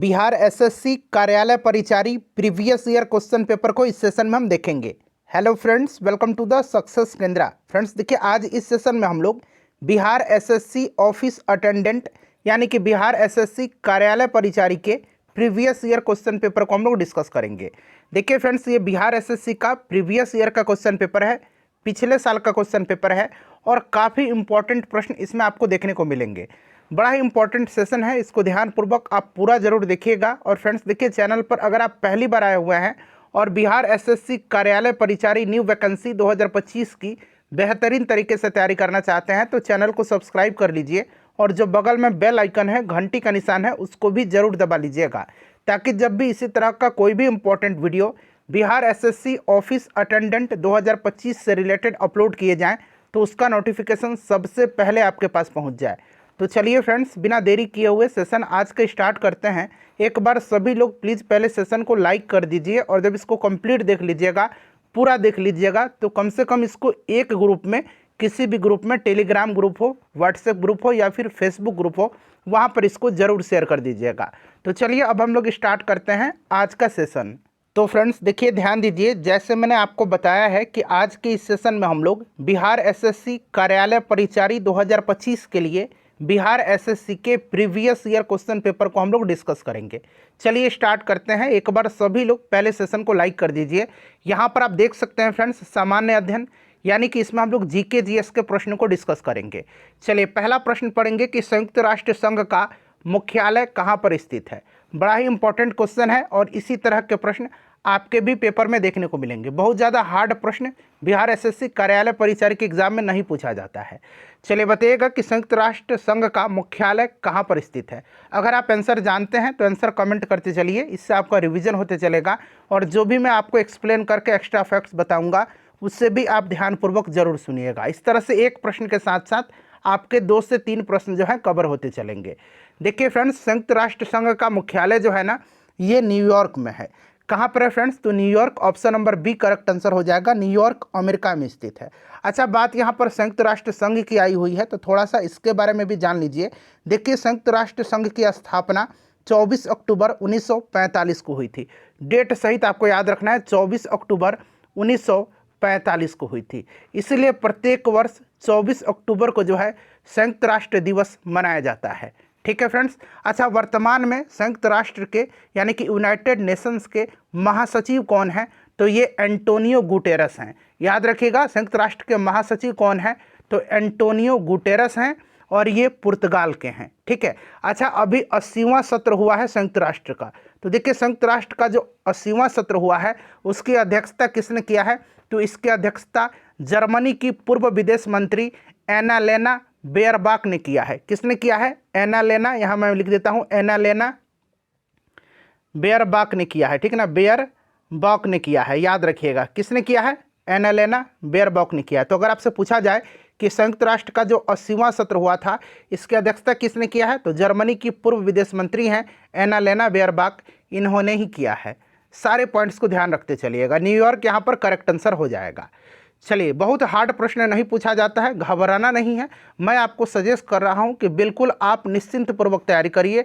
Bihar SSC कार्यालय परिचारी previous year question paper को इस सेशन में हम देखेंगे। Hello friends, welcome to the success Kendra. Friends देखिए, आज इस सेशन में हम लोग बिहार एसएससी ऑफिस अटेंडेंट यानी कि बिहार एसएससी कार्यालय परिचारी के प्रीवियस ईयर क्वेश्चन पेपर को हम लोग डिस्कस करेंगे। देखिए फ्रेंड्स, ये बिहार एसएससी का प्रीवियस ईयर का क्वेश्चन पेपर है, पिछले साल का क्वेश्चन पेपर है और काफ़ी इंपॉर्टेंट प्रश्न इसमें आपको देखने को मिलेंगे। बड़ा ही इंपॉर्टेंट सेशन है, इसको ध्यानपूर्वक आप पूरा जरूर देखिएगा। और फ्रेंड्स देखिए, चैनल पर अगर आप पहली बार आए हुए हैं और बिहार एसएससी कार्यालय परिचारी न्यू वैकेंसी 2025 की बेहतरीन तरीके से तैयारी करना चाहते हैं तो चैनल को सब्सक्राइब कर लीजिए और जो बगल में बेल आइकन है, घंटी का निशान है, उसको भी जरूर दबा लीजिएगा ताकि जब भी इसी तरह का कोई भी important video Bihar SSC office attendant 2025 से रिलेटेड अपलोड किए जाएँ तो उसका नोटिफिकेशन सबसे पहले आपके पास पहुँच जाए। तो चलिए फ्रेंड्स, बिना देरी किए हुए सेशन आज के स्टार्ट करते हैं। एक बार सभी लोग प्लीज़ पहले सेशन को लाइक कर दीजिए और जब इसको कंप्लीट देख लीजिएगा, पूरा देख लीजिएगा, तो कम से कम इसको एक ग्रुप में, किसी भी ग्रुप में, टेलीग्राम ग्रुप हो, व्हाट्सएप ग्रुप हो या फिर फेसबुक ग्रुप हो, वहाँ पर इसको ज़रूर शेयर कर दीजिएगा। तो चलिए अब हम लोग स्टार्ट करते हैं आज का सेशन। तो फ्रेंड्स देखिए, ध्यान दीजिए, जैसे मैंने आपको बताया है कि आज के इस सेशन में हम लोग बिहार एसएससी कार्यालय परिचारी 2025 के लिए बिहार एसएससी के प्रीवियस ईयर क्वेश्चन पेपर को हम लोग डिस्कस करेंगे। चलिए स्टार्ट करते हैं। एक बार सभी लोग पहले सेशन को लाइक कर दीजिए। यहाँ पर आप देख सकते हैं फ्रेंड्स, सामान्य अध्ययन, यानी कि इसमें हम लोग जीके जीएस के प्रश्नों को डिस्कस करेंगे। चलिए पहला प्रश्न पढ़ेंगे कि संयुक्त राष्ट्र संघ का मुख्यालय कहाँ पर स्थित है। बड़ा ही इंपॉर्टेंट क्वेश्चन है और इसी तरह के प्रश्न आपके भी पेपर में देखने को मिलेंगे। बहुत ज़्यादा हार्ड प्रश्न बिहार एसएससी कार्यालय परिचारी के एग्जाम में नहीं पूछा जाता है। चलिए बताइएगा कि संयुक्त राष्ट्र संघ का मुख्यालय कहाँ पर स्थित है। अगर आप आंसर जानते हैं तो आंसर कमेंट करते चलिए, इससे आपका रिवीजन होते चलेगा और जो भी मैं आपको एक्सप्लेन करके एक्स्ट्रा फैक्ट्स बताऊंगा उससे भी आप ध्यानपूर्वक जरूर सुनिएगा। इस तरह से एक प्रश्न के साथ साथ आपके 2 से 3 प्रश्न जो है कवर होते चलेंगे। देखिए फ्रेंड्स, संयुक्त राष्ट्र संघ का मुख्यालय जो है ना, ये न्यूयॉर्क में है। कहाँ पर है फ्रेंड्स? तो New York, option number B correct answer हो जाएगा। न्यूयॉर्क अमेरिका में स्थित है। अच्छा, बात यहाँ पर संयुक्त राष्ट्र संघ की आई हुई है तो थोड़ा सा इसके बारे में भी जान लीजिए। देखिए, संयुक्त राष्ट्र संघ की स्थापना 24 अक्टूबर 1945 को हुई थी। डेट सहित आपको याद रखना है, 24 अक्टूबर 1945 को हुई थी। इसलिए प्रत्येक वर्ष 24 अक्टूबर को जो है संयुक्त राष्ट्र दिवस मनाया जाता है। ठीक है फ्रेंड्स। अच्छा, वर्तमान में संयुक्त राष्ट्र के यानी कि यूनाइटेड नेशंस के महासचिव कौन हैं? तो ये एंटोनियो गुटेरस हैं। याद रखिएगा, संयुक्त राष्ट्र के महासचिव कौन हैं? तो एंटोनियो गुटेरस हैं और ये पुर्तगाल के हैं। ठीक है। अच्छा, अभी 80वां सत्र हुआ है संयुक्त राष्ट्र का। तो देखिए, संयुक्त राष्ट्र का जो 80वां सत्र हुआ है उसकी अध्यक्षता किसने किया है? तो इसकी अध्यक्षता जर्मनी की पूर्व विदेश मंत्री एनालेना बेयरबाक ने किया है। किसने किया है? एनालेना, यहाँ मैं लिख देता हूँ, एनालेना बेयरबाक ने किया है। ठीक है ना, बेयरबाक ने किया है, याद रखिएगा। किसने किया है? एनालेना बेयरबाक ने किया है। तो अगर आपसे पूछा जाए कि संयुक्त राष्ट्र का जो 80वां सत्र हुआ था इसकी अध्यक्षता किसने किया है, तो जर्मनी की पूर्व विदेश मंत्री हैं एनालेना बेयरबाक, इन्होंने ही किया है। सारे पॉइंट्स को ध्यान रखते चलिएगा। न्यूयॉर्क यहाँ पर करेक्ट आंसर हो जाएगा। चलिए, बहुत हार्ड प्रश्न नहीं पूछा जाता है, घबराना नहीं है। मैं आपको सजेस्ट कर रहा हूं कि बिल्कुल आप निश्चिंत पूर्वक तैयारी करिए।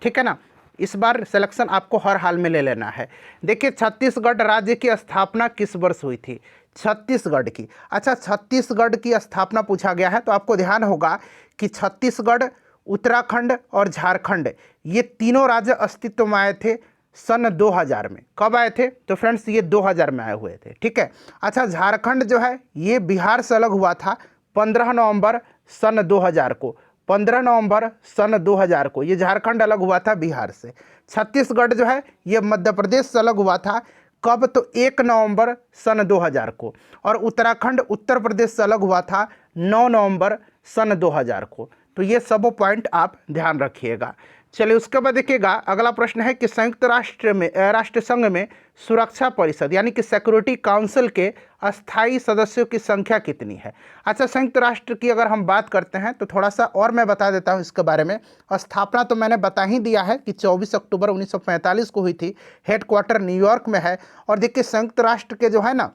ठीक है ना, इस बार सिलेक्शन आपको हर हाल में ले लेना है। देखिए, छत्तीसगढ़ राज्य की स्थापना किस वर्ष हुई थी? छत्तीसगढ़ की। अच्छा, छत्तीसगढ़ की स्थापना पूछा गया है तो आपको ध्यान होगा कि छत्तीसगढ़, उत्तराखंड और झारखंड, ये तीनों राज्य अस्तित्व में आए थे सन 2000 में। कब आए थे? तो फ्रेंड्स ये 2000 में आए हुए थे। ठीक है। अच्छा, झारखंड जो है ये बिहार से अलग हुआ था 15 नवंबर सन 2000 को। 15 नवंबर सन 2000 को ये झारखंड अलग हुआ था बिहार से। छत्तीसगढ़ जो है ये मध्य प्रदेश से अलग हुआ था। कब? तो 1 नवंबर सन 2000 को। और उत्तराखंड उत्तर प्रदेश से अलग हुआ था 9 नवंबर सन 2000 को। तो ये सब पॉइंट आप ध्यान रखिएगा। चलिए, उसके बाद देखिएगा, अगला प्रश्न है कि संयुक्त राष्ट्र संघ में सुरक्षा परिषद यानी कि सिक्योरिटी काउंसिल के अस्थायी सदस्यों की संख्या कितनी है? अच्छा, संयुक्त राष्ट्र की अगर हम बात करते हैं तो थोड़ा सा और मैं बता देता हूं इसके बारे में। स्थापना तो मैंने बता ही दिया है कि 24 अक्टूबर 1945 को हुई थी। हेडक्वार्टर न्यूयॉर्क में है। और देखिए, संयुक्त राष्ट्र के जो है ना,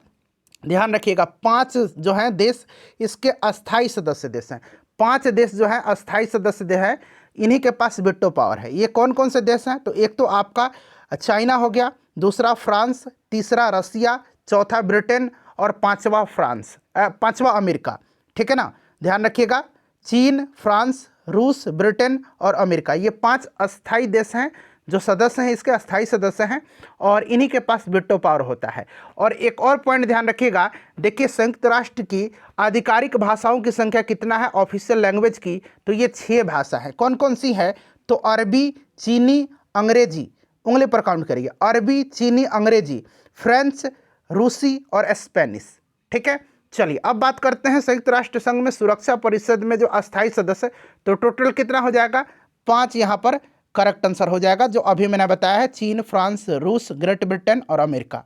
ध्यान रखिएगा, 5 जो हैं देश इसके अस्थायी सदस्य देश हैं। 5 देश जो हैं अस्थायी सदस्य हैं इन्हीं के पास वीटो पावर है। ये कौन कौन से देश हैं? तो एक तो आपका चाइना हो गया, दूसरा फ्रांस, तीसरा रसिया, चौथा ब्रिटेन और पांचवा अमेरिका। ठीक है ना, ध्यान रखिएगा, चीन, फ्रांस, रूस, ब्रिटेन और अमेरिका, ये 5 अस्थायी देश हैं जो सदस्य हैं, इसके अस्थायी सदस्य हैं, और इन्हीं के पास वीटो पावर होता है। और एक और पॉइंट ध्यान रखिएगा, देखिए संयुक्त राष्ट्र की आधिकारिक भाषाओं की संख्या कितना है ऑफिशियल लैंग्वेज की? तो ये 6 भाषा है। कौन कौन सी है? तो अरबी, चीनी, अंग्रेजी, उंगली पर काउंट करिए, अरबी, चीनी, अंग्रेजी, फ्रेंच, रूसी और स्पेनिश। ठीक है, चलिए अब बात करते हैं संयुक्त राष्ट्र संघ में सुरक्षा परिषद में जो अस्थायी सदस्य, तो टोटल कितना हो जाएगा? 5 यहाँ पर करेक्ट आंसर हो जाएगा, जो अभी मैंने बताया है, चीन, फ्रांस, रूस, ग्रेट ब्रिटेन और अमेरिका।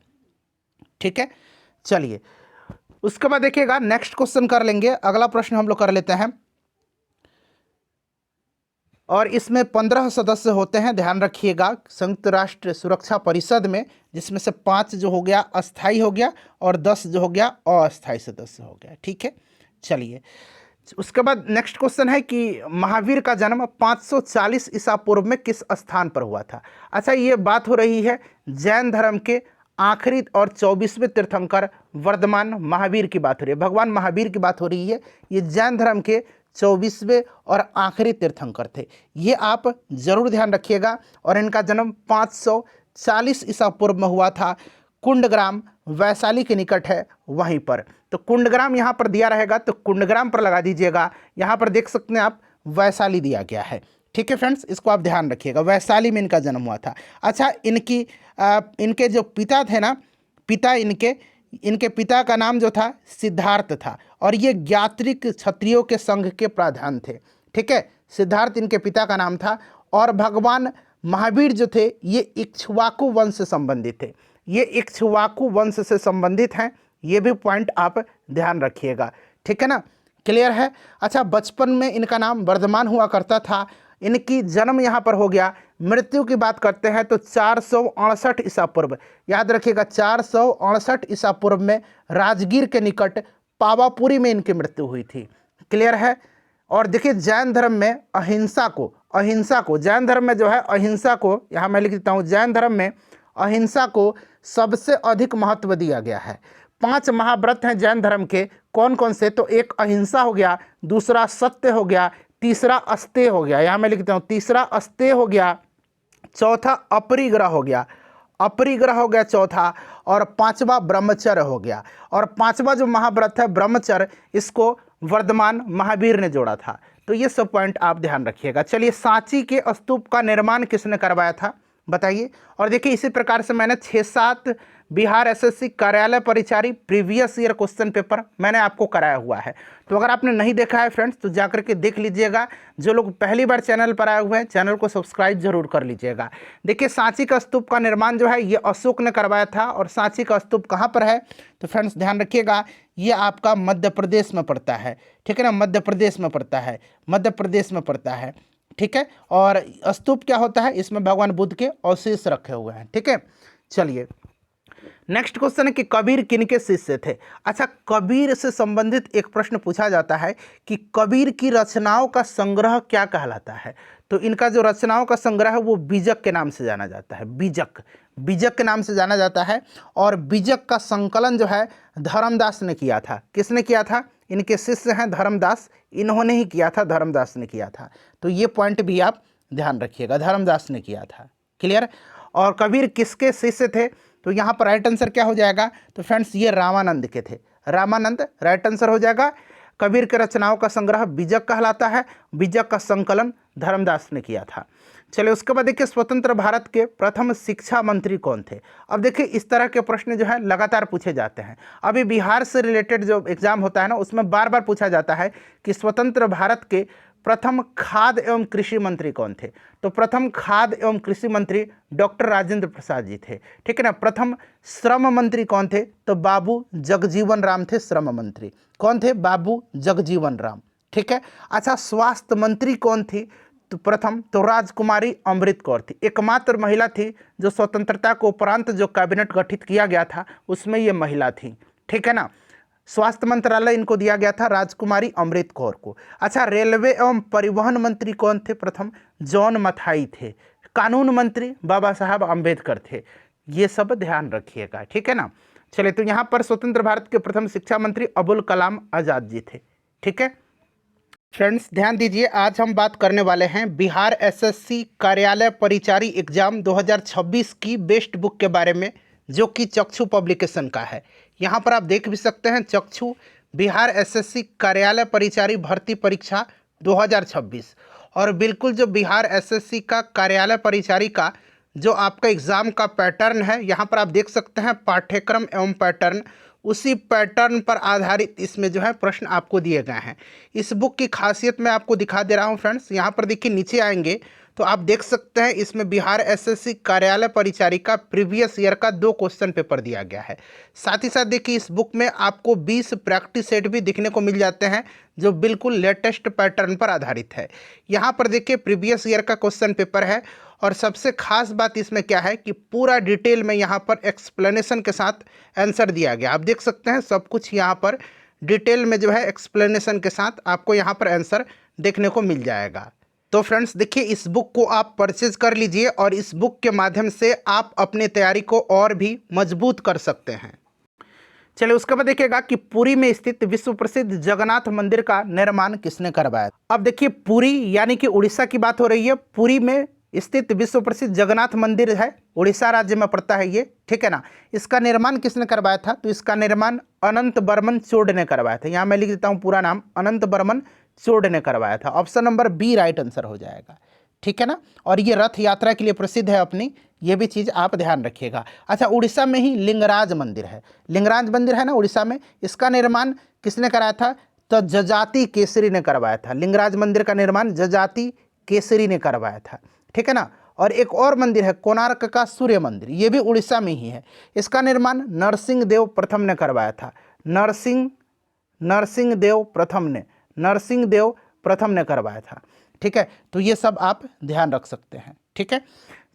ठीक है, चलिए उसके बाद देखिएगा नेक्स्ट क्वेश्चन कर लेंगे। अगला प्रश्न हम लोग कर लेते हैं, और इसमें 15 सदस्य होते हैं, ध्यान रखिएगा, संयुक्त राष्ट्र सुरक्षा परिषद में, जिसमें से 5 जो हो गया अस्थाई हो गया और 10 जो हो गया अस्थाई सदस्य हो गया। ठीक है, चलिए उसके बाद नेक्स्ट क्वेश्चन है कि महावीर का जन्म 540 ईसा पूर्व में किस स्थान पर हुआ था? अच्छा, ये बात हो रही है जैन धर्म के आखिरी और 24वें तीर्थंकर वर्धमान महावीर की बात हो रही है, भगवान महावीर की बात हो रही है। ये जैन धर्म के 24वें और आखिरी तीर्थंकर थे, ये आप जरूर ध्यान रखिएगा। और इनका जन्म 540 ईसा पूर्व में हुआ था, कुंडग्राम वैशाली के निकट है वहीं पर। तो कुंडग्राम यहाँ पर दिया रहेगा, तो कुंडग्राम पर लगा दीजिएगा। यहाँ पर देख सकते हैं आप, वैशाली दिया गया है। ठीक है फ्रेंड्स, इसको आप ध्यान रखिएगा, वैशाली में इनका जन्म हुआ था। अच्छा, इनके जो पिता थे ना, इनके पिता का नाम जो था सिद्धार्थ था, और ये ज्ञात्रिक क्षत्रियों के संघ के प्रधान थे। ठीक है, सिद्धार्थ इनके पिता का नाम था। और भगवान महावीर जो थे ये इक्ष्वाकु वंश से संबंधित थे, ये इक्ष्वाकु वंश से संबंधित हैं, ये भी पॉइंट आप ध्यान रखिएगा। ठीक है ना, क्लियर है। अच्छा, बचपन में इनका नाम वर्धमान हुआ करता था। इनकी जन्म यहाँ पर हो गया। मृत्यु की बात करते हैं तो 468 ईसा पूर्व, याद रखिएगा 468 ईसा पूर्व में राजगीर के निकट पावापुरी में इनकी मृत्यु हुई थी। क्लियर है। और देखिए जैन धर्म में अहिंसा को जैन धर्म में जो है अहिंसा को, यहाँ मैं लिख देता हूँ, जैन धर्म में अहिंसा को सबसे अधिक महत्व दिया गया है। 5 महाव्रत हैं जैन धर्म के, कौन कौन से? तो एक अहिंसा हो गया, दूसरा सत्य हो गया, तीसरा अस्तेय हो गया, यहाँ मैं लिखता हूँ तीसरा अस्तेय हो गया, चौथा अपरिग्रह हो गया चौथा, और 5वां ब्रह्मचर्य हो गया। और 5वां जो महाव्रत है ब्रह्मचर्य, इसको वर्धमान महावीर ने जोड़ा था। तो ये सब पॉइंट आप ध्यान रखिएगा। चलिए, सांची के स्तूप का निर्माण किसने करवाया था बताइए। और देखिए इसी प्रकार से मैंने 6-7 बिहार एसएससी कार्यालय परिचारी प्रीवियस ईयर क्वेश्चन पेपर मैंने आपको कराया हुआ है। तो अगर आपने नहीं देखा है फ्रेंड्स तो जाकर के देख लीजिएगा। जो लोग पहली बार चैनल पर आए हुए हैं चैनल को सब्सक्राइब जरूर कर लीजिएगा। देखिए सांची का स्तूप का निर्माण जो है ये अशोक ने करवाया था। और सांची का स्तूप कहाँ पर है? तो फ्रेंड्स ध्यान रखिएगा, ये आपका मध्य प्रदेश में पड़ता है। ठीक है ना, मध्य प्रदेश में पड़ता है। ठीक है, और स्तूप क्या होता है? इसमें भगवान बुद्ध के अवशेष रखे हुए हैं। ठीक है, चलिए नेक्स्ट क्वेश्चन है कि कबीर किनके शिष्य थे। अच्छा, कबीर से संबंधित एक प्रश्न पूछा जाता है कि कबीर की रचनाओं का संग्रह क्या कहलाता है। तो इनका जो रचनाओं का संग्रह है वो बीजक के नाम से जाना जाता है, बीजक के नाम से जाना जाता है। और बीजक का संकलन जो है धर्मदास ने किया था। किसने किया था? इनके शिष्य हैं धर्मदास, इन्होंने ही किया था, धर्मदास ने किया था। तो ये पॉइंट भी आप ध्यान रखिएगा, धर्मदास ने किया था। क्लियर। और कबीर किसके शिष्य थे? तो यहाँ पर राइट आंसर क्या हो जाएगा? तो फ्रेंड्स ये रामानंद के थे, रामानंद राइट आंसर हो जाएगा। कबीर के रचनाओं का संग्रह बीजक कहलाता है, बीजक का संकलन धर्मदास ने किया था। चलिए उसके बाद देखिए स्वतंत्र भारत के प्रथम शिक्षा मंत्री कौन थे। अब देखिए इस तरह के प्रश्न जो है लगातार पूछे जाते हैं। अभी बिहार से रिलेटेड जो एग्जाम होता है ना उसमें बार बार पूछा जाता है कि स्वतंत्र भारत के प्रथम खाद्य एवं कृषि मंत्री कौन थे। तो प्रथम खाद्य एवं कृषि मंत्री डॉक्टर राजेंद्र प्रसाद जी थे। ठीक है ना। प्रथम श्रम मंत्री कौन थे? तो बाबू जगजीवन राम थे श्रम मंत्री। कौन थे? बाबू जगजीवन राम। ठीक है। अच्छा, स्वास्थ्य मंत्री कौन थी? तो प्रथम तो राजकुमारी अमृत कौर थी, एकमात्र महिला थी जो स्वतंत्रता को उपरांत जो कैबिनेट गठित किया गया था उसमें ये महिला थी। ठीक है ना। स्वास्थ्य मंत्रालय इनको दिया गया था राजकुमारी अमृत कौर को। अच्छा, रेलवे एवं परिवहन मंत्री कौन थे प्रथम? जॉन मथाई थे। कानून मंत्री बाबा साहब अम्बेडकर थे। ये सब ध्यान रखिएगा, ठीक है ना। चलिए, तो यहाँ पर स्वतंत्र भारत के प्रथम शिक्षा मंत्री अबुल कलाम आजाद जी थे, ठीक है। फ्रेंड्स ध्यान दीजिए, आज हम बात करने वाले हैं बिहार एसएससी कार्यालय परिचारी एग्जाम 2026 की बेस्ट बुक के बारे में, जो कि चक्षु पब्लिकेशन का है। यहाँ पर आप देख भी सकते हैं, चक्षु बिहार एसएससी कार्यालय परिचारी भर्ती परीक्षा 2026। और बिल्कुल जो बिहार एसएससी का कार्यालय परिचारी का जो आपका एग्ज़ाम का पैटर्न है, यहाँ पर आप देख सकते हैं पाठ्यक्रम एवं पैटर्न, उसी पैटर्न पर आधारित इसमें जो है प्रश्न आपको दिए गए हैं। इस बुक की खासियत मैं आपको दिखा दे रहा हूँ फ्रेंड्स। यहाँ पर देखिए, नीचे आएंगे तो आप देख सकते हैं इसमें बिहार एसएससी कार्यालय परिचारी का प्रीवियस ईयर का 2 क्वेश्चन पेपर दिया गया है। साथ ही साथ देखिए, इस बुक में आपको 20 प्रैक्टिस सेट भी दिखने को मिल जाते हैं, जो बिल्कुल लेटेस्ट पैटर्न पर आधारित है। यहाँ पर देखिए प्रीवियस ईयर का क्वेश्चन पेपर है, और सबसे खास बात इसमें क्या है कि पूरा डिटेल में यहाँ पर एक्सप्लेनेशन के साथ आंसर दिया गया। आप देख सकते हैं सब कुछ यहाँ पर डिटेल में जो है एक्सप्लेनेशन के साथ आपको यहाँ पर आंसर देखने को मिल जाएगा। तो फ्रेंड्स देखिए, इस बुक को आप परचेज कर लीजिए, और इस बुक के माध्यम से आप अपनी तैयारी को और भी मजबूत कर सकते हैं। चलिए, उसके बाद देखिएगा कि पुरी में स्थित विश्व प्रसिद्ध जगन्नाथ मंदिर का निर्माण किसने करवाया। अब देखिए, पुरी यानी कि उड़ीसा की बात हो रही है। पुरी में स्थित विश्व प्रसिद्ध जगन्नाथ मंदिर है, उड़ीसा राज्य में पड़ता है ये, ठीक है ना। इसका निर्माण किसने करवाया था? तो इसका निर्माण अनंत बर्मन चोड ने करवाया था। यहाँ मैं लिख देता हूँ पूरा नाम, अनंत बर्मन चोड ने करवाया था। Option number B right answer हो जाएगा, ठीक है ना। और ये रथ यात्रा के लिए प्रसिद्ध है अपनी, ये भी चीज़ आप ध्यान रखिएगा। अच्छा, उड़ीसा में ही लिंगराज मंदिर है, लिंगराज मंदिर है ना उड़ीसा में, इसका निर्माण किसने कराया था? तो जजाति केसरी ने करवाया था। लिंगराज मंदिर का निर्माण जजाति केसरी ने करवाया था, ठीक है ना। और एक और मंदिर है कोणार्क का सूर्य मंदिर, ये भी उड़ीसा में ही है। इसका निर्माण नरसिंह देव प्रथम ने करवाया था। नरसिंह देव प्रथम ने करवाया था, ठीक है। तो ये सब आप ध्यान रख सकते हैं, ठीक है।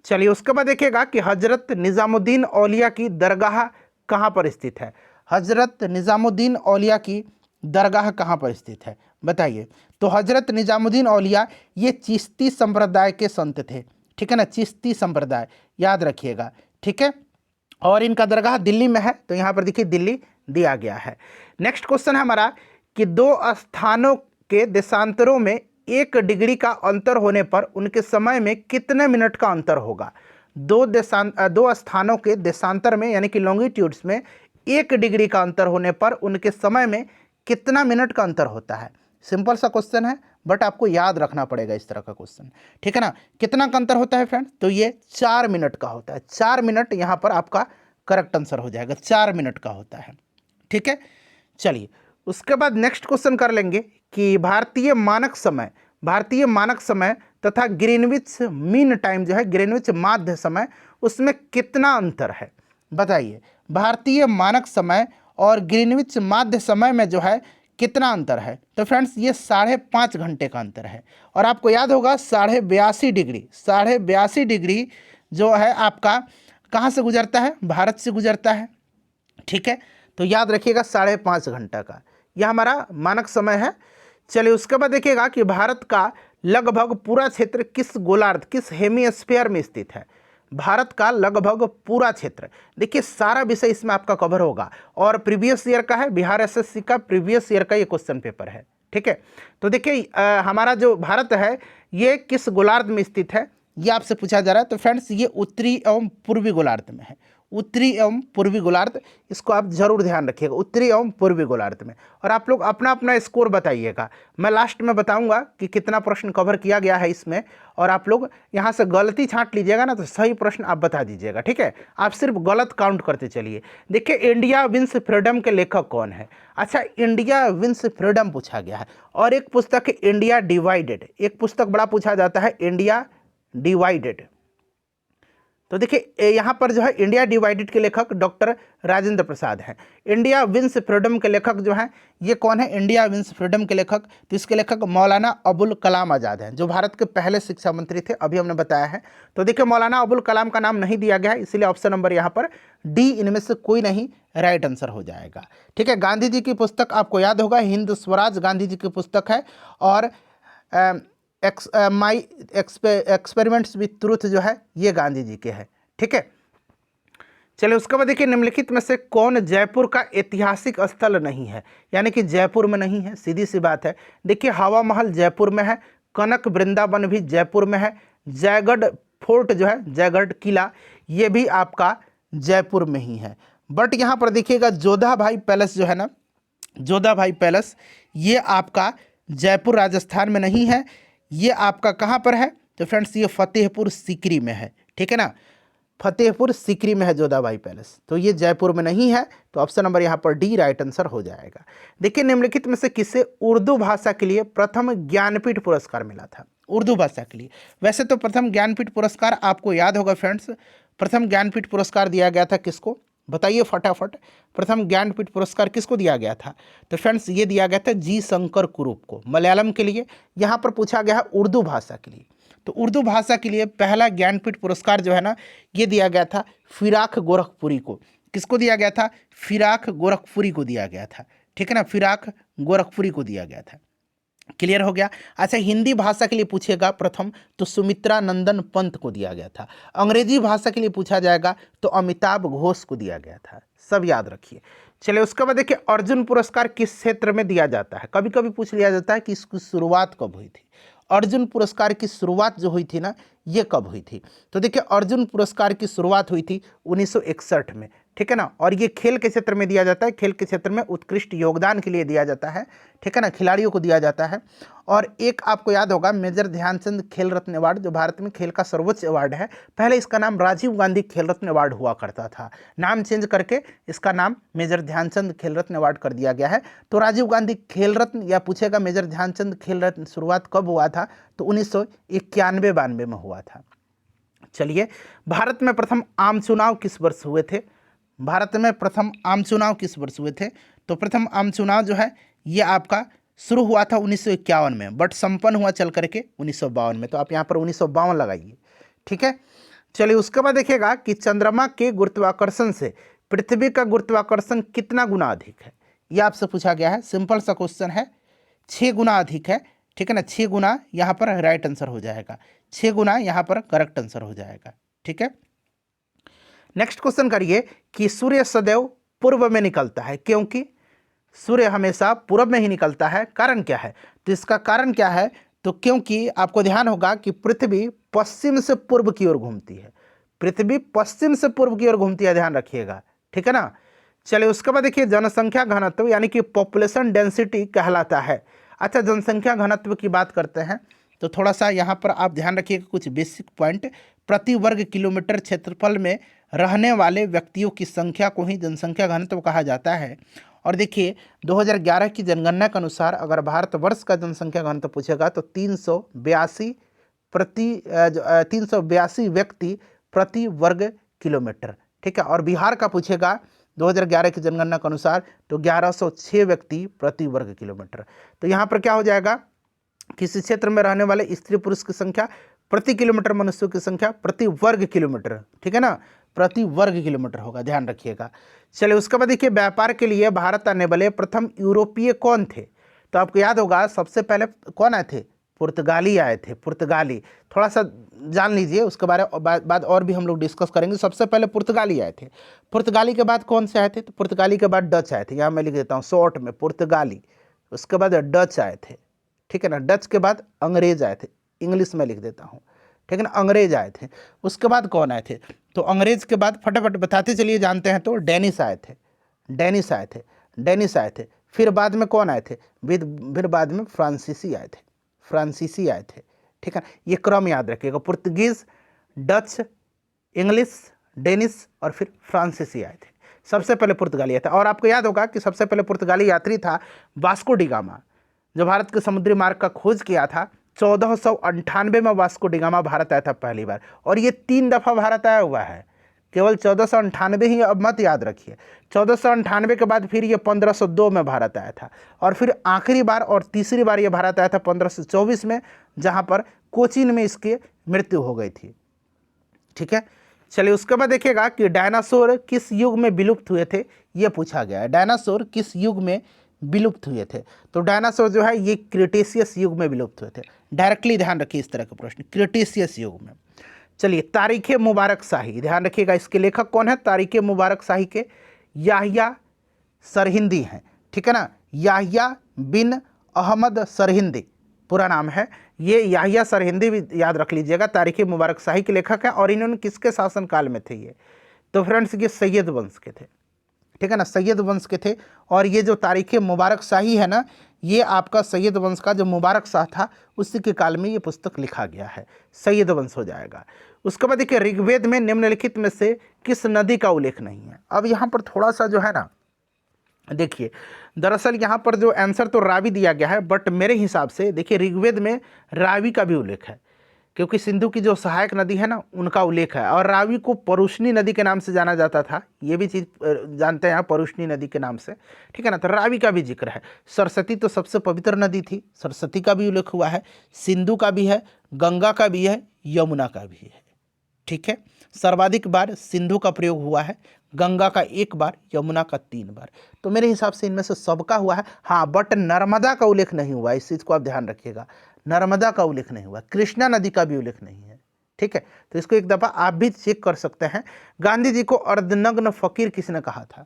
चलिए, उसके बाद देखिएगा कि हजरत निज़ामुद्दीन औलिया की दरगाह कहाँ पर स्थित है। हजरत निज़ामुद्दीन औलिया की दरगाह कहाँ पर स्थित है बताइए। तो हजरत निज़ामुद्दीन औलिया ये चिश्ती संप्रदाय के संत थे, ठीक है ना, चिश्ती संप्रदाय, याद रखिएगा, ठीक है। और इनका दरगाह दिल्ली में है, तो यहाँ पर देखिए दिल्ली दिया गया है। नेक्स्ट क्वेश्चन है हमारा कि 2 स्थानों के देशांतरों में 1 डिग्री का अंतर होने पर उनके समय में कितने मिनट का अंतर होगा। 2 स्थानों के देशांतर में यानी कि लॉन्गिट्यूड्स में 1 डिग्री का अंतर होने पर उनके समय में कितना मिनट का अंतर होता है। सिंपल सा क्वेश्चन है, बट आपको याद रखना पड़ेगा इस तरह का क्वेश्चन, ठीक है ना। कितना का अंतर होता है फ्रेंड्स? तो ये 4 मिनट का होता है। 4 मिनट यहाँ पर आपका करेक्ट आंसर हो जाएगा, 4 मिनट का होता है, ठीक है। चलिए, उसके बाद नेक्स्ट क्वेश्चन कर लेंगे कि भारतीय मानक समय तथा ग्रीनविच मीन टाइम जो है, ग्रीनविच माध्य समय, उसमें कितना अंतर है बताइए। भारतीय मानक समय और ग्रीनविच माध्य समय में जो है कितना अंतर है। तो फ्रेंड्स ये 5.5 घंटे का अंतर है। और आपको याद होगा 82.5 डिग्री जो है आपका कहाँ से गुजरता है? भारत से गुजरता है, ठीक है। तो याद रखिएगा 5.5 घंटा का यह हमारा मानक समय है। चलिए, उसके बाद देखिएगा कि भारत का लगभग पूरा क्षेत्र किस गोलार्ध, किस हेमीस्फीयर में स्थित है। भारत का लगभग पूरा क्षेत्र, देखिए सारा विषय इसमें आपका कवर होगा, और प्रीवियस ईयर का है, बिहार एसएससी का प्रीवियस ईयर का ये क्वेश्चन पेपर है, ठीक है। तो देखिए हमारा जो भारत है ये किस गोलार्ध में स्थित है, ये आपसे पूछा जा रहा है। तो फ्रेंड्स ये उत्तरी एवं पूर्वी गोलार्ध में है, उत्तरी एवं पूर्वी गोलार्ध, इसको आप जरूर ध्यान रखिएगा, उत्तरी एवं पूर्वी गोलार्ध में। और आप लोग अपना अपना स्कोर बताइएगा, मैं लास्ट में बताऊंगा कि कितना प्रश्न कवर किया गया है इसमें, और आप लोग यहाँ से गलती छांट लीजिएगा ना, तो सही प्रश्न आप बता दीजिएगा, ठीक है। आप सिर्फ गलत काउंट करते चलिए। देखिए, इंडिया विंस फ्रीडम के लेखक कौन है? अच्छा, इंडिया विंस फ्रीडम पूछा गया है। और एक पुस्तक है इंडिया डिवाइडेड, एक पुस्तक बड़ा पूछा जाता है इंडिया डिवाइडेड। तो देखिए यहाँ पर जो है इंडिया डिवाइडेड के लेखक डॉक्टर राजेंद्र प्रसाद हैं। इंडिया विंस फ्रीडम के लेखक जो हैं ये कौन है? इंडिया विंस फ्रीडम के लेखक, तो इसके लेखक मौलाना अबुल कलाम आज़ाद हैं, जो भारत के पहले शिक्षा मंत्री थे, अभी हमने बताया है। तो देखिए मौलाना अबुल कलाम का नाम नहीं दिया गया है, इसलिए ऑप्शन नंबर यहाँ पर डी इनमें से कोई नहीं राइट आंसर हो जाएगा। ठीक है, गांधी जी की पुस्तक आपको याद होगा हिंद स्वराज, गांधी जी की पुस्तक है। और माई एक्सपेरिमेंट्स विथ ट्रूथ जो है ये गांधी जी के हैं। ठीक है, चलिए उसके बाद देखिए निम्नलिखित में से कौन जयपुर का ऐतिहासिक स्थल नहीं है, यानी कि जयपुर में नहीं है, सीधी सी बात है। देखिए हवा महल जयपुर में है, कनक वृंदावन भी जयपुर में है, जयगढ़ फोर्ट जो है, जयगढ़ किला, ये भी आपका जयपुर में ही है। बट यहाँ पर देखिएगा जोधा भाई पैलेस जो है ना, जोधा भाई पैलेस, ये आपका जयपुर राजस्थान में नहीं है, ये आपका कहाँ पर है तो फ्रेंड्स ये फतेहपुर सीकरी में है। ठीक है ना, फतेहपुर सीकरी में है जोधा भाई पैलेस, तो ये जयपुर में नहीं है। तो ऑप्शन नंबर यहाँ पर डी राइट आंसर हो जाएगा। देखिए निम्नलिखित में से किसे उर्दू भाषा के लिए प्रथम ज्ञानपीठ पुरस्कार मिला था, उर्दू भाषा के लिए। वैसे तो प्रथम ज्ञानपीठ पुरस्कार आपको याद होगा फ्रेंड्स, प्रथम ज्ञानपीठ पुरस्कार दिया गया था किसको, बताइए फटाफट। प्रथम ज्ञानपीठ पुरस्कार किसको दिया गया था तो फ्रेंड्स ये दिया गया था जी शंकर कुरूप को, मलयालम के लिए। यहाँ पर पूछा गया है उर्दू भाषा के लिए, तो उर्दू भाषा के लिए पहला ज्ञानपीठ पुरस्कार जो है ना ये दिया गया था फिराक गोरखपुरी को। किसको दिया गया था, फिराक गोरखपुरी को दिया गया था। ठीक है ना, फिराक गोरखपुरी को दिया गया था। क्लियर हो गया। अच्छा हिंदी भाषा के लिए पूछेगा प्रथम तो सुमित्रा नंदन पंत को दिया गया था। अंग्रेजी भाषा के लिए पूछा जाएगा तो अमिताभ घोष को दिया गया था, सब याद रखिए। चलिए उसके बाद देखिए अर्जुन पुरस्कार किस क्षेत्र में दिया जाता है, कभी कभी पूछ लिया जाता है कि इसकी शुरुआत कब हुई थी। अर्जुन पुरस्कार की शुरुआत जो हुई थी ना ये कब हुई थी तो देखिए अर्जुन पुरस्कार की शुरुआत हुई थी 1961 में। ठीक है ना, और ये खेल के क्षेत्र में दिया जाता है, खेल के क्षेत्र में उत्कृष्ट योगदान के लिए दिया जाता है। ठीक है ना, खिलाड़ियों को दिया जाता है। और एक आपको याद होगा मेजर ध्यानचंद खेल रत्न अवार्ड जो भारत में खेल का सर्वोच्च अवार्ड है, पहले इसका नाम राजीव गांधी खेल रत्न अवार्ड हुआ करता था, नाम चेंज करके इसका नाम मेजर ध्यानचंद खेल रत्न अवार्ड कर दिया गया है। तो राजीव गांधी खेल रत्न या पूछेगा मेजर ध्यानचंद खेल रत्न शुरुआत कब हुआ था तो 1991-92 में हुआ था। चलिए भारत में प्रथम आम चुनाव किस वर्ष हुए थे, भारत में प्रथम आम चुनाव किस वर्ष हुए थे तो प्रथम आम चुनाव जो है ये आपका शुरू हुआ था 1951 में, बट संपन्न हुआ चल करके 1952 में। तो आप यहाँ पर 1952 लगाइए। ठीक है, चलिए उसके बाद देखिएगा कि चंद्रमा के गुरुत्वाकर्षण से पृथ्वी का गुरुत्वाकर्षण कितना गुना अधिक है, ये आपसे पूछा गया है। सिंपल सा क्वेश्चन है, 6 गुना अधिक है। ठीक है ना, 6 गुना यहाँ पर राइट आंसर हो जाएगा, 6 गुना यहाँ पर करेक्ट आंसर हो जाएगा। ठीक है, नेक्स्ट क्वेश्चन करिए कि सूर्य सदैव पूर्व में निकलता है, क्योंकि सूर्य हमेशा पूर्व में ही निकलता है, कारण क्या है तो इसका कारण क्या है तो क्योंकि आपको ध्यान होगा कि पृथ्वी पश्चिम से पूर्व की ओर घूमती है, पृथ्वी पश्चिम से पूर्व की ओर घूमती है, ध्यान रखिएगा। ठीक है ना, चलिए उसके बाद देखिए जनसंख्या घनत्व यानी कि पॉपुलेशन डेंसिटी कहलाता है। अच्छा जनसंख्या घनत्व की बात करते हैं तो थोड़ा सा यहाँ पर आप ध्यान रखिएगा कुछ बेसिक पॉइंट। प्रति वर्ग किलोमीटर क्षेत्रफल में रहने वाले व्यक्तियों की संख्या को ही जनसंख्या घनत्व कहा जाता है। और देखिए 2011 की जनगणना के अनुसार अगर भारतवर्ष का जनसंख्या घनत्व पूछेगा तो 382 व्यक्ति प्रति वर्ग किलोमीटर। ठीक है, और बिहार का पूछेगा 2011 की जनगणना के अनुसार तो 1106 व्यक्ति प्रति वर्ग किलोमीटर। तो यहाँ पर क्या हो जाएगा, किसी क्षेत्र में रहने वाले स्त्री पुरुष की संख्या प्रति किलोमीटर, मनुष्यों की संख्या प्रति वर्ग किलोमीटर। ठीक है ना, प्रति वर्ग किलोमीटर होगा, ध्यान रखिएगा। चलिए उसके बाद देखिए व्यापार के लिए भारत आने वाले प्रथम यूरोपीय कौन थे तो आपको याद होगा सबसे पहले कौन आए थे, पुर्तगाली आए थे, पुर्तगाली। थोड़ा सा जान लीजिए, उसके बाद और भी हम लोग डिस्कस करेंगे। सबसे पहले पुर्तगाली आए थे, पुर्तगाली के बाद कौन से आए थे तो पुर्तगाली के बाद डच आए थे, यहाँ मैं लिख देता हूँ शॉर्ट में पुर्तगाली, उसके बाद डच आए थे। ठीक है ना, डच के बाद अंग्रेज आए थे, इंग्लिश में लिख देता हूँ। ठीक है ना, अंग्रेज आए थे। उसके बाद कौन आए थे तो अंग्रेज के बाद फटाफट बताते चलिए, जानते हैं तो डेनिश आए थे, डेनिश आए थे, डेनिश आए थे। फिर बाद में कौन आए थे, फिर बाद में फ्रांसीसी आए थे, फ्रांसीसी आए थे। ठीक है, ये क्रम याद रखिएगा, पुर्तगीज, डच, इंग्लिश, डेनिश और फिर फ्रांसीसी आए थे। सबसे पहले पुर्तगाली आया था। और आपको याद होगा कि सबसे पहले पुर्तगाली यात्री था वास्को डी गामा, जो भारत के समुद्री मार्ग का खोज किया था। 1498 में वास्को डी गामा भारत आया था पहली बार, और ये 3 दफ़ा भारत आया हुआ है, केवल 1498 ही, अब मत याद रखिए। 1498 के बाद फिर ये 1502 में भारत आया था, और फिर आखिरी बार और तीसरी बार ये भारत आया था 1524 में, जहाँ पर कोचीन में इसकी मृत्यु हो गई थी। ठीक है, चलिए उसके बाद देखिएगा कि डायनासोर किस युग में विलुप्त हुए थे, ये पूछा गया है। डायनासोर किस युग में विलुप्त हुए थे? तो डायनासोर जो है ये क्रिटेशियस युग में विलुप्त हुए थे। डायरेक्टली ध्यान रखिए इस तरह का प्रश्न, क्रिटेशियस युग में। चलिए तारीख मुबारक शाही, ध्यान रखिएगा इसके लेखक कौन है? तारीख मुबारक शाही के याहिया सरहिंदी हैं, ठीक है ना। याहिया बिन अहमद सरहिंदी पूरा नाम है। ये याहिया सरहिंदी भी याद रख लीजिएगा, तारीख मुबारक शाही के लेखक हैं। और इन्होंने किसके शासनकाल में थे ये? तो फ्रेंड्स ये सैयद वंश के थे, ठीक है ना, सैयद वंश के थे। और ये जो तारीख मुबारक शाही है ना, ये आपका सैयद वंश का जो मुबारक शाह था उसी के काल में ये पुस्तक लिखा गया है, सैयद वंश हो जाएगा। उसके बाद देखिए ऋग्वेद में निम्नलिखित में से किस नदी का उल्लेख नहीं है? अब यहाँ पर थोड़ा सा जो है ना, देखिए दरअसल यहाँ पर जो आंसर तो रावी दिया गया है, बट मेरे हिसाब से देखिए ऋग्वेद में रावी का भी उल्लेख है, क्योंकि सिंधु की जो सहायक नदी है ना उनका उल्लेख है। और रावी को परुष्णी नदी के नाम से जाना जाता था, ये भी चीज़ जानते हैं परुष्णी नदी के नाम से, ठीक है ना। तो रावी का भी जिक्र है। सरस्वती तो सबसे पवित्र नदी थी, सरस्वती का भी उल्लेख हुआ है, सिंधु का भी है, गंगा का भी है, यमुना का भी है, ठीक है। सर्वाधिक बार सिंधु का प्रयोग हुआ है, गंगा का 1 बार, यमुना का 3 बार। तो मेरे हिसाब से इनमें से सबका हुआ है, हाँ, बट नर्मदा का उल्लेख नहीं हुआ, इस चीज़ को आप ध्यान रखिएगा। नर्मदा का उल्लेख नहीं हुआ, कृष्णा नदी का भी उल्लेख नहीं है, ठीक है। तो इसको एक दफ़ा आप भी चेक कर सकते हैं। गांधी जी को अर्धनग्न फकीर किसने कहा था?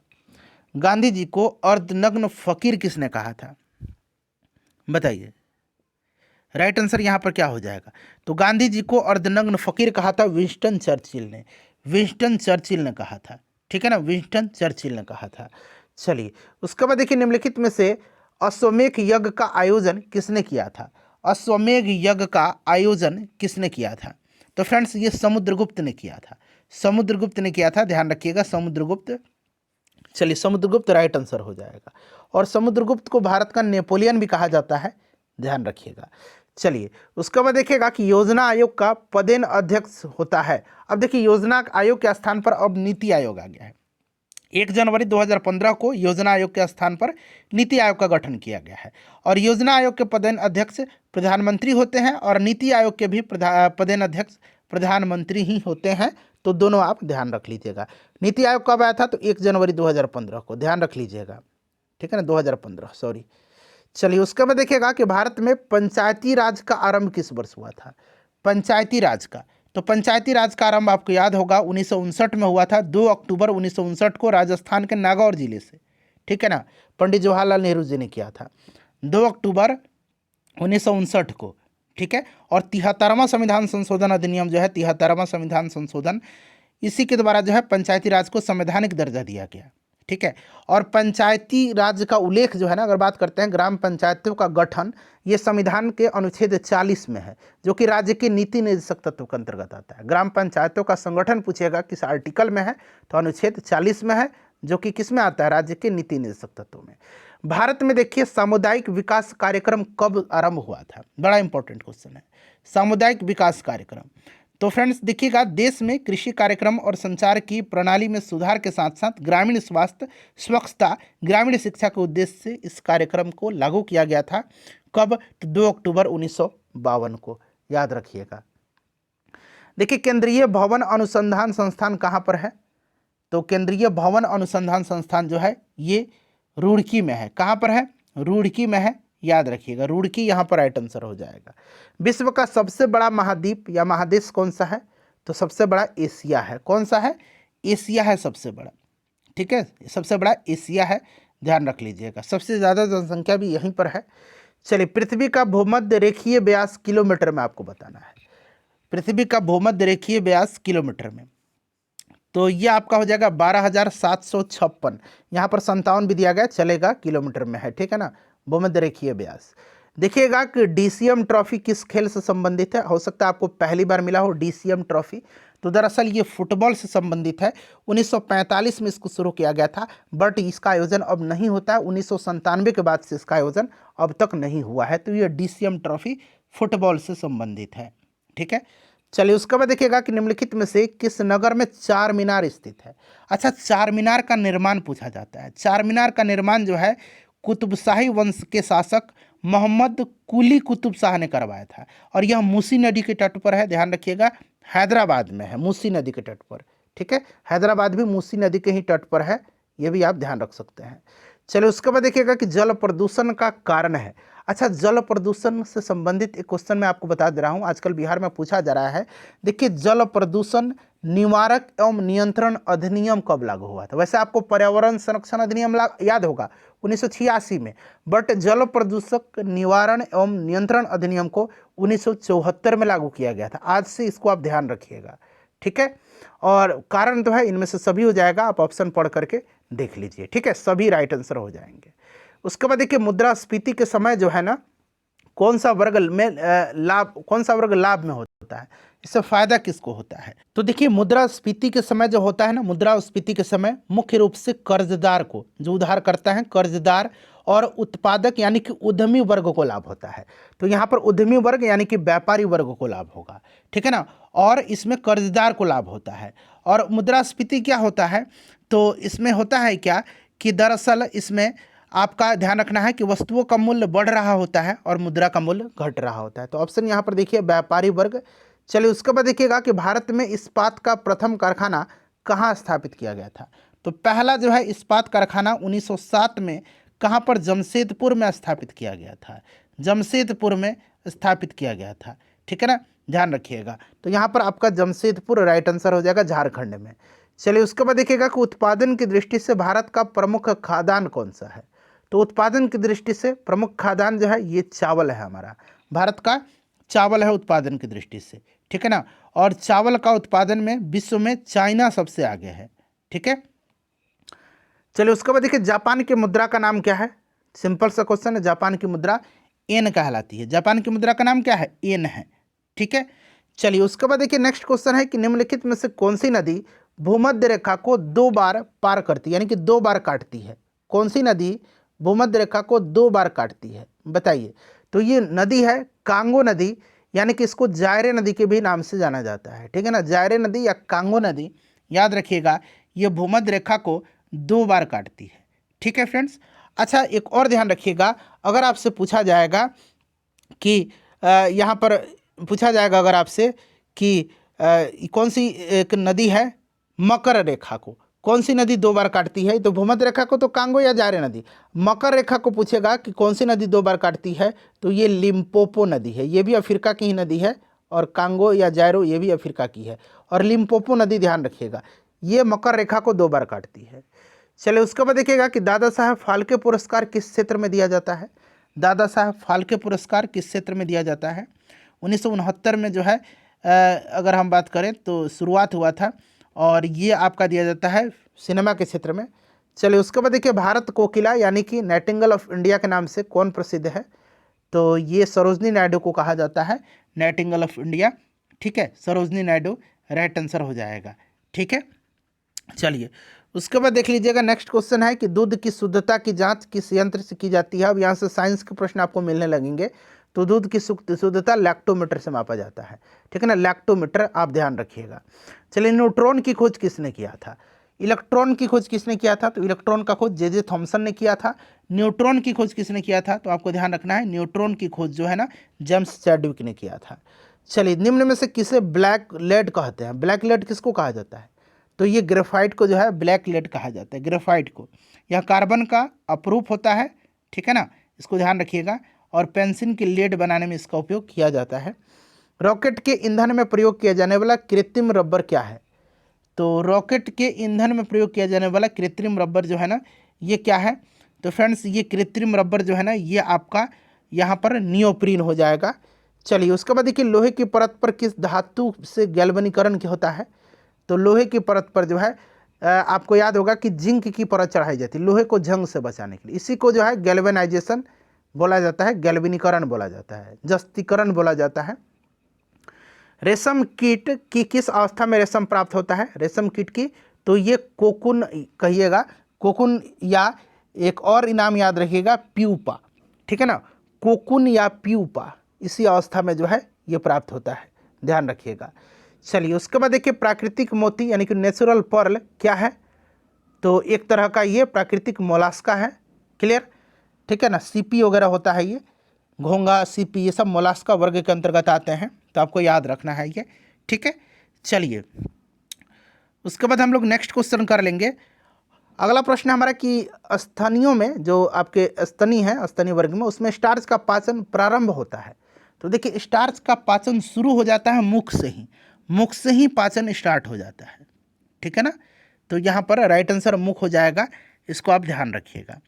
गांधी जी को अर्धनग्न फकीर किसने कहा था, बताइए। राइट आंसर यहाँ पर क्या हो जाएगा? तो गांधी जी को अर्धनग्न फकीर कहा था विंस्टन चर्चिल ने, विंस्टन चर्चिल ने कहा था, ठीक है ना, विंस्टन चर्चिल ने कहा था। चलिए उसके बाद देखिए निम्नलिखित में से अश्वमेध यज्ञ का आयोजन किसने किया था? अश्वमेध यज्ञ का आयोजन किसने किया था? तो फ्रेंड्स ये समुद्रगुप्त ने किया था, समुद्रगुप्त ने किया था, ध्यान रखिएगा समुद्रगुप्त। चलिए समुद्रगुप्त राइट आंसर हो जाएगा। और समुद्रगुप्त को भारत का नेपोलियन भी कहा जाता है, ध्यान रखिएगा। चलिए उसके बाद देखिएगा कि योजना आयोग का पदेन अध्यक्ष होता है। अब देखिए योजना आयोग के स्थान पर अब नीति आयोग आ गया है। 1 जनवरी 2015 को योजना आयोग के स्थान पर नीति आयोग का गठन किया गया है। और योजना आयोग के पदेन अध्यक्ष प्रधानमंत्री होते हैं और नीति आयोग के भी पदेन अध्यक्ष प्रधानमंत्री ही होते हैं। तो दोनों आप ध्यान रख लीजिएगा। नीति आयोग कब आया था? तो 1 जनवरी 2015 को, ध्यान रख लीजिएगा, ठीक है ना, 2015 सॉरी। चलिए उसके बाद देखिएगा कि भारत में पंचायती राज का आरंभ किस वर्ष हुआ था? पंचायती राज का, तो पंचायती राज का आरंभ आपको याद होगा 1959 में हुआ था, 2 अक्टूबर 1959 को राजस्थान के नागौर जिले से, ठीक है ना, पंडित जवाहरलाल नेहरू जी ने किया था 2 अक्टूबर 1959 को, ठीक है। और 73वां संविधान संशोधन अधिनियम जो है, 73वां संविधान संशोधन, इसी के द्वारा जो है पंचायती राज को संवैधानिक दर्जा दिया गया, ठीक है। और पंचायती राज का उल्लेख जो है ना, अगर बात करते हैं ग्राम पंचायतों का गठन, ये संविधान के अनुच्छेद 40 में है, जो कि राज्य के नीति निर्देशक तत्व के अंतर्गत आता है। ग्राम पंचायतों का संगठन पूछेगा किस आर्टिकल में है, तो अनुच्छेद 40 में है, जो कि किस में आता है? राज्य के नीति निर्देशक तत्वों में। भारत में देखिए सामुदायिक विकास कार्यक्रम कब आरंभ हुआ था? बड़ा इंपॉर्टेंट क्वेश्चन है, सामुदायिक विकास कार्यक्रम। तो फ्रेंड्स देखिएगा, देश में कृषि कार्यक्रम और संचार की प्रणाली में सुधार के साथ साथ ग्रामीण स्वास्थ्य, स्वच्छता, ग्रामीण शिक्षा के उद्देश्य से इस कार्यक्रम को लागू किया गया था। कब? तो 2 अक्टूबर 1952 को, याद रखिएगा। देखिए केंद्रीय भवन अनुसंधान संस्थान कहाँ पर है? तो केंद्रीय भवन अनुसंधान संस्थान जो है ये रुड़की में है। कहाँ पर है? रुड़की में है, याद रखिएगा, रुड़की यहाँ पर राइट आंसर हो जाएगा। विश्व का सबसे बड़ा महाद्वीप या महादेश कौन सा है? तो सबसे बड़ा एशिया है। कौन सा है? एशिया है सबसे बड़ा, ठीक है, सबसे बड़ा एशिया है, ध्यान रख लीजिएगा। सबसे ज़्यादा जनसंख्या भी यहीं पर है। चलिए पृथ्वी का भूमध्य रेखीय व्यास किलोमीटर में आपको बताना है, पृथ्वी का भूमध्य रेखीय व्यास किलोमीटर में, तो ये आपका हो जाएगा 12,756। यहाँ पर 57 भी दिया गया, चलेगा, किलोमीटर में है, ठीक है ना, भूमध्य रेखीय व्यास। देखिएगा कि डीसीएम ट्रॉफी किस खेल से संबंधित है? हो सकता है आपको पहली बार मिला हो डीसीएम ट्रॉफी, तो दरअसल ये फुटबॉल से संबंधित है। 1945 में इसको शुरू किया गया था, बट इसका आयोजन अब नहीं होता है। 1997 के बाद से इसका आयोजन अब तक नहीं हुआ है। तो ये डीसीएम ट्रॉफी फुटबॉल से संबंधित है, ठीक है। चलिए उसके बाद देखिएगा कि निम्नलिखित में से किस नगर में चार मीनार स्थित है? अच्छा, चार मीनार का निर्माण पूछा जाता है। चार मीनार का निर्माण जो है कुतुबशाही वंश के शासक मोहम्मद कुली कुतुब शाह ने करवाया था, और यह मूसी नदी के तट पर है, ध्यान रखिएगा, हैदराबाद में है, मूसी नदी के तट पर, ठीक है, हैदराबाद भी मूसी नदी के ही तट पर है, ये भी आप ध्यान रख सकते हैं। चलिए उसके बाद देखिएगा कि जल प्रदूषण का कारण है। अच्छा, जल प्रदूषण से संबंधित एक क्वेश्चन मैं आपको बता दे रहा हूँ, आजकल बिहार में पूछा जा रहा है। देखिए, जल प्रदूषण निवारक एवं नियंत्रण अधिनियम कब लागू हुआ था? वैसे आपको पर्यावरण संरक्षण अधिनियम याद होगा 1986 में, बट जल प्रदूषक निवारण एवं नियंत्रण अधिनियम को 1974 में लागू किया गया था। आज से इसको आप ध्यान रखिएगा, ठीक है। और कारण तो है, इनमें से सभी हो जाएगा, आप ऑप्शन पढ़ करके देख लीजिए, ठीक है, सभी राइट आंसर हो जाएंगे। उसके बाद देखिए, मुद्रास्फीति के समय जो है ना, कौन सा वर्ग लाभ में होता है, इससे फायदा किसको होता है? तो देखिए, मुद्रास्फीति के समय जो होता है ना, मुद्रास्फीति के समय मुख्य रूप से कर्जदार को, जो उधार करता है, कर्जदार और उत्पादक यानी कि उद्यमी वर्ग को लाभ होता है। तो यहाँ पर उद्यमी वर्ग यानी कि व्यापारी वर्ग को लाभ होगा, ठीक है ना, और इसमें कर्जदार को लाभ होता है। और मुद्रास्फीति क्या होता है? तो इसमें होता है क्या कि दरअसल इसमें आपका ध्यान रखना है कि वस्तुओं का मूल्य बढ़ रहा होता है और मुद्रा का मूल्य घट रहा होता है। तो ऑप्शन यहाँ पर देखिए व्यापारी वर्ग। चलिए उसके बाद देखिएगा कि भारत में इस्पात का प्रथम कारखाना कहाँ स्थापित किया गया था? तो पहला जो है इस्पात कारखाना 1907 में कहाँ पर? जमशेदपुर में स्थापित किया गया था, जमशेदपुर में स्थापित किया गया था, ठीक है ना, ध्यान रखिएगा। तो यहाँ पर आपका जमशेदपुर राइट आंसर हो जाएगा, झारखंड में। चलिए उसके बाद देखिएगा कि उत्पादन की दृष्टि से भारत का प्रमुख खाद्यान्न कौन सा है? तो उत्पादन की दृष्टि से प्रमुख खाद्यान्न जो है ये चावल है, हमारा भारत का चावल है उत्पादन की दृष्टि से, ठीक है ना। और चावल का उत्पादन में विश्व में चाइना सबसे आगे है, ठीक है। चलिए उसके बाद देखिए, जापान की मुद्रा का नाम क्या है? सिंपल सा क्वेश्चन है, जापान की मुद्रा येन कहलाती है, जापान की मुद्रा का नाम क्या है? येन है, ठीक है। चलिए उसके बाद देखिए, नेक्स्ट क्वेश्चन है कि निम्नलिखित में से कौन सी नदी भूमध्य रेखा को 2 बार पार करती है, यानी कि 2 बार काटती है? कौन सी नदी भूमध्य रेखा को 2 बार काटती है, बताइए? तो ये नदी है कांगो नदी, यानी कि इसको जायरे नदी के भी नाम से जाना जाता है, ठीक है ना, जायरे नदी या कांगो नदी, याद रखिएगा, ये भूमध्य रेखा को 2 बार काटती है, ठीक है फ्रेंड्स। अच्छा, एक और ध्यान रखिएगा, अगर आपसे पूछा जाएगा कि यहाँ पर पूछा जाएगा अगर आपसे कि कौन सी एक नदी है मकर रेखा को, कौन सी नदी 2 बार काटती है? तो भूमध्य रेखा को तो कांगो या जायरे नदी। मकर रेखा को पूछेगा कि कौन सी नदी 2 बार काटती है, तो ये लिम्पोपो नदी है, ये भी अफ्रीका की ही नदी है, और कांगो या जायरो ये भी अफ्रीका की है, और लिम्पोपो नदी ध्यान रखिएगा ये मकर रेखा को 2 बार काटती है। चलिए उसके बाद देखिएगा कि दादा साहब फाल्के पुरस्कार किस क्षेत्र में दिया जाता है? दादा साहब फाल्के पुरस्कार किस क्षेत्र में दिया जाता है? 1969 में जो है अगर हम बात करें तो शुरुआत हुआ था, और ये आपका दिया जाता है सिनेमा के क्षेत्र में। चलिए उसके बाद देखिए, भारत कोकिला यानी कि नाइटिंगेल ऑफ इंडिया के नाम से कौन प्रसिद्ध है? तो ये सरोजनी नायडू को कहा जाता है नाइटिंगेल ऑफ इंडिया, ठीक है, सरोजनी नायडू राइट आंसर हो जाएगा, ठीक है। चलिए उसके बाद देख लीजिएगा, नेक्स्ट क्वेश्चन है कि दूध की शुद्धता की जांच किस यंत्र से की जाती है? अब यहाँ से साइंस के प्रश्न आपको मिलने लगेंगे। तो दूध की शुद्धता लैक्टोमीटर से मापा जाता है, ठीक है ना, लैक्टोमीटर आप ध्यान रखिएगा। चलिए, न्यूट्रॉन की खोज किसने किया था? इलेक्ट्रॉन की खोज किसने किया था? तो इलेक्ट्रॉन का खोज जे थॉमसन ने किया था। न्यूट्रॉन की खोज किसने किया था? तो आपको ध्यान रखना है, न्यूट्रॉन की खोज जो है ना जेम्स चैडविक ने किया था। चलिए, निम्न में से किसे ब्लैक लेड कहते हैं? ब्लैक लेड किसको कहा जाता है? तो ये ग्रेफाइट को जो है ब्लैक लेड कहा जाता है, ग्रेफाइट को। यह कार्बन का अपरूप होता है, ठीक है ना, इसको ध्यान रखिएगा, और पेंसिल की लेड बनाने में इसका उपयोग किया जाता है। रॉकेट के ईंधन में प्रयोग किया जाने वाला कृत्रिम रबर क्या है? तो रॉकेट के ईंधन में प्रयोग किया जाने वाला कृत्रिम रबर जो है ना ये क्या है? तो फ्रेंड्स, ये कृत्रिम रबर जो है ना ये आपका यहाँ पर नियोप्रीन हो जाएगा। चलिए उसके बाद देखिए, लोहे की परत पर किस धातु से गैल्वेनीकरण क्या होता है? तो लोहे की परत पर जो है आपको याद होगा कि जिंक की परत चढ़ाई जाती है लोहे को जंग से बचाने के लिए, इसी को जो है गैल्वेनाइजेशन बोला जाता है, गैल्वेनीकरण बोला जाता है, जस्तीकरण बोला जाता है। रेशम कीट की किस अवस्था में रेशम प्राप्त होता है? रेशम कीट की, तो ये कोकुन कहिएगा, कोकुन, या एक और इनाम याद रखिएगा प्यूपा, ठीक है ना, कोकुन या प्यूपा, इसी अवस्था में जो है ये प्राप्त होता है, ध्यान रखिएगा। चलिए उसके बाद देखिए, प्राकृतिक मोती यानी कि नेचुरल पर्ल क्या है? तो एक तरह का ये प्राकृतिक मोलास्का है, क्लियर, ठीक है ना, सीपी वगैरह होता है ये, घोंगा, सीपी, ये सब मोलास्का वर्ग के अंतर्गत आते हैं, तो आपको याद रखना है ये, ठीक है। चलिए उसके बाद हम लोग नेक्स्ट क्वेश्चन कर लेंगे। अगला प्रश्न है हमारा कि स्तनियों में जो आपके स्तनी है, स्तनी वर्ग में, उसमें स्टार्च का पाचन प्रारंभ होता है। तो देखिए स्टार्च का पाचन शुरू हो जाता है मुख से ही, मुख से ही पाचन स्टार्ट हो जाता है, ठीक है ना। तो यहाँ पर राइट आंसर मुख हो जाएगा, इसको आप ध्यान रखिएगा,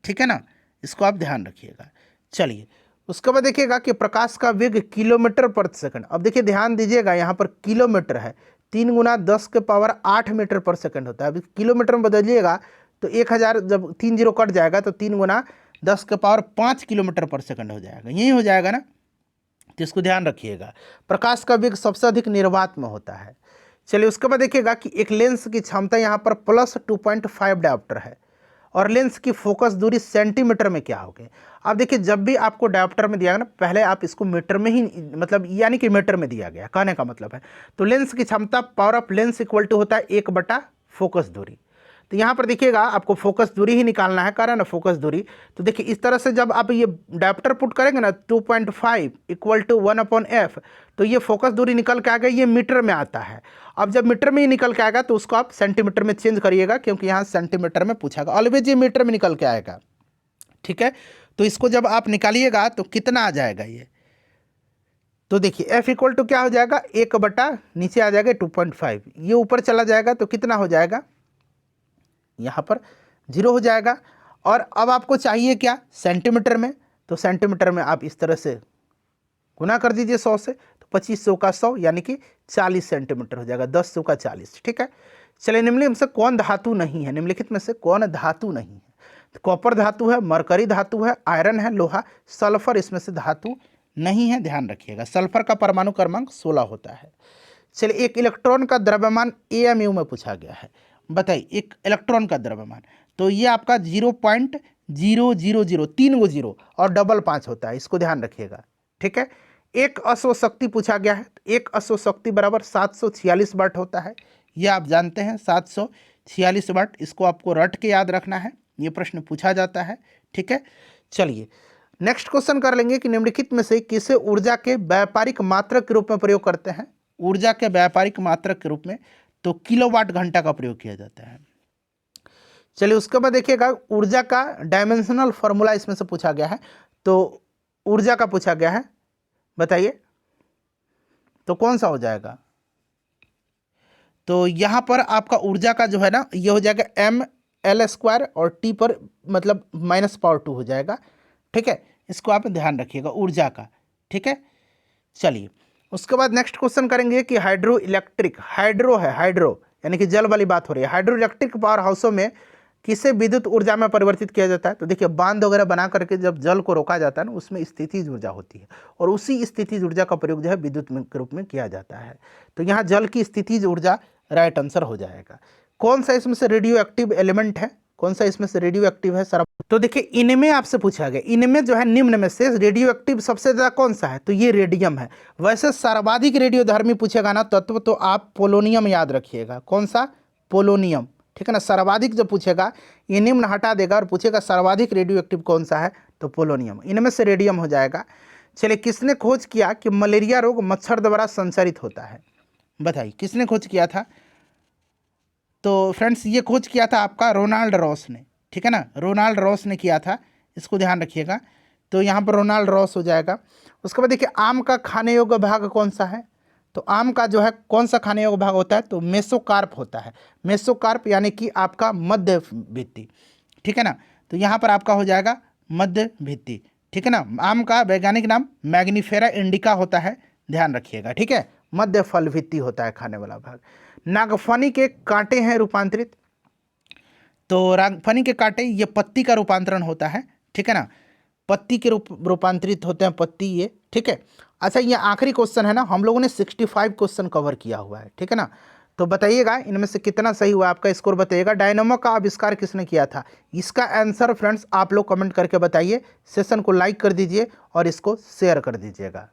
ठीक है ना, इसको आप ध्यान रखिएगा। चलिए उसके बाद देखिएगा कि प्रकाश का वेग किलोमीटर प्रति सेकंड। अब देखिए ध्यान दीजिएगा, यहाँ पर किलोमीटर है, 3 गुना 10 के पावर 8 मीटर पर सेकंड होता है। अभी किलोमीटर में बदलिएगा तो 1000, जब 3 जीरो कट जाएगा तो 3 गुना 10 के पावर 5 किलोमीटर पर सेकंड हो जाएगा, यही हो जाएगा ना। तो इसको ध्यान रखिएगा, प्रकाश का वेग सबसे अधिक निर्वात में होता है। चलिए उसके बाद देखिएगा कि एक लेंस की क्षमता यहाँ पर +2.5 डायोप्टर है और लेंस की फोकस दूरी सेंटीमीटर में क्या होगी। अब देखिए जब भी आपको डायोप्टर में दिया गया ना, पहले आप इसको मीटर में ही, मतलब यानी कि मीटर में दिया गया, कहने का मतलब है। तो लेंस की क्षमता power of lens equal to होता है 1 बटा फोकस दूरी। तो यहाँ पर देखिएगा आपको फोकस दूरी ही निकालना है, कारण है फोकस दूरी। तो देखिए इस तरह से जब आप ये डायोप्टर पुट करेंगे ना 2.5 इक्वल टू 1/f, तो ये फोकस दूरी निकल के आएगा, ये मीटर में आता है। अब जब मीटर में ही निकल के आएगा तो उसको आप सेंटीमीटर में चेंज करिएगा, क्योंकि यहाँ सेंटीमीटर में पूछागा, ऑलवेज ये मीटर में निकल के आएगा, ठीक है। तो इसको जब आप निकालिएगा तो कितना आ जाएगा ये, तो देखिए f इक्वल टू क्या हो जाएगा, 1 बटा नीचे आ जाएगा 2.5, ये ऊपर चला जाएगा तो कितना हो जाएगा, यहाँ पर 0 हो जाएगा। और अब आपको चाहिए क्या, सेंटीमीटर में, तो सेंटीमीटर में आप इस तरह से गुना कर दीजिए 100 से, तो 2500 का 100 यानी कि 40 सेंटीमीटर हो जाएगा, 10 का 40, ठीक है। चलिए निम्नलिखित में से कौन धातु नहीं है, निम्नलिखित में से कौन धातु नहीं है। तो कॉपर धातु है, मरकरी धातु है, आयरन है, लोहा, सल्फर इसमें से धातु नहीं है, ध्यान रखिएगा। सल्फर का परमाणु क्रमांक 16 होता है। चलिए एक इलेक्ट्रॉन का द्रव्यमान AMU में पूछा गया है, बताइए एक इलेक्ट्रॉन का द्रव्यमान, तो ये आपका 0.000 3 गो 0 और डबल 5 होता है, इसको ध्यान रखिएगा, ठीक है। एक अश्व शक्ति पूछा गया है, तो एक अश्व शक्ति बराबर 746 वाट होता है, ये आप जानते हैं 746 वाट, इसको आपको रट के याद रखना है, ये प्रश्न पूछा जाता है, ठीक है। चलिए नेक्स्ट क्वेश्चन कर लेंगे कि निम्नलिखित में से किसे ऊर्जा के व्यापारिक मात्रक के रूप में प्रयोग करते हैं। ऊर्जा के व्यापारिक मात्रक के रूप में तो किलोवाट घंटा का प्रयोग किया जाता है। चलिए उसके बाद देखिएगा ऊर्जा का डायमेंशनल फॉर्मूला इसमें से पूछा गया है, तो ऊर्जा का पूछा गया है, बताइए तो कौन सा हो जाएगा। तो यहाँ पर आपका ऊर्जा का जो है ना, ये हो जाएगा mL² और T पर मतलब -2 हो जाएगा, ठीक है। इसको आप ध्यान रखिएगा ऊर्जा का, ठीक है। चलिए उसके बाद नेक्स्ट क्वेश्चन करेंगे कि हाइड्रो इलेक्ट्रिक, हाइड्रो है, हाइड्रो यानी कि जल वाली बात हो रही है, हाइड्रो इलेक्ट्रिक पावर हाउसों में किसे विद्युत ऊर्जा में परिवर्तित किया जाता है। तो देखिए बांध वगैरह बना करके जब जल को रोका जाता है ना, उसमें स्थितिज ऊर्जा होती है और उसी स्थितिज ऊर्जा का प्रयोग जो है विद्युत के रूप में किया जाता है। तो यहाँ जल की स्थितिज ऊर्जा राइट आंसर हो जाएगा। कौन सा इसमें से रेडियो एक्टिव एलिमेंट है, कौन सा इसमें से रेडियो एक्टिव है सर। तो देखिए इनमें आपसे पूछा गया, इनमें जो है निम्न में से रेडियो एक्टिव सबसे ज़्यादा कौन सा है, तो ये रेडियम है। वैसे सर्वाधिक रेडियोधर्मी पूछेगा ना तत्व, तो आप पोलोनियम याद रखिएगा, कौन सा, पोलोनियम, ठीक है ना। सर्वाधिक जो पूछेगा ये निम्न हटा देगा और पूछेगा सर्वाधिक रेडियो एक्टिव कौन सा है, तो पोलोनियम, इनमें से रेडियम हो जाएगा। चलिए किसने खोज किया कि मलेरिया रोग मच्छर द्वारा संचरित होता है, बताइए किसने खोज किया था। तो फ्रेंड्स ये खोज किया था आपका रोनाल्ड रॉस ने, ठीक है ना, रोनाल्ड रॉस ने किया था, इसको ध्यान रखिएगा। तो यहाँ पर रोनाल्ड रॉस हो जाएगा। उसके बाद देखिए आम का खाने योग्य भाग कौन सा है, तो आम का जो है कौन सा खाने योग्य भाग होता है, तो मेसोकार्प होता है। मेसोकार्प यानी कि आपका मध्य भित्ति, ठीक है ना। तो यहाँ पर आपका हो जाएगा मध्य भित्ति, ठीक है ना। आम का वैज्ञानिक नाम मैग्नीफेरा इंडिका होता है, ध्यान रखिएगा, ठीक है। मध्य फल भित्ति होता है खाने वाला भाग। नागफनी के कांटे हैं रूपांतरित, तो नागफनी के कांटे ये पत्ती का रूपांतरण होता है, ठीक है ना, पत्ती के रूपांतरित होते हैं पत्ती ये, ठीक है। अच्छा ये आखिरी क्वेश्चन है ना, हम लोगों ने 65 क्वेश्चन कवर किया हुआ है, ठीक है ना। तो बताइएगा इनमें से कितना सही हुआ, आपका स्कोर बताइएगा। डायनामो का आविष्कार किसने किया था, इसका आंसर फ्रेंड्स आप लोग कमेंट करके बताइए। सेशन को लाइक कर दीजिए और इसको शेयर कर दीजिएगा।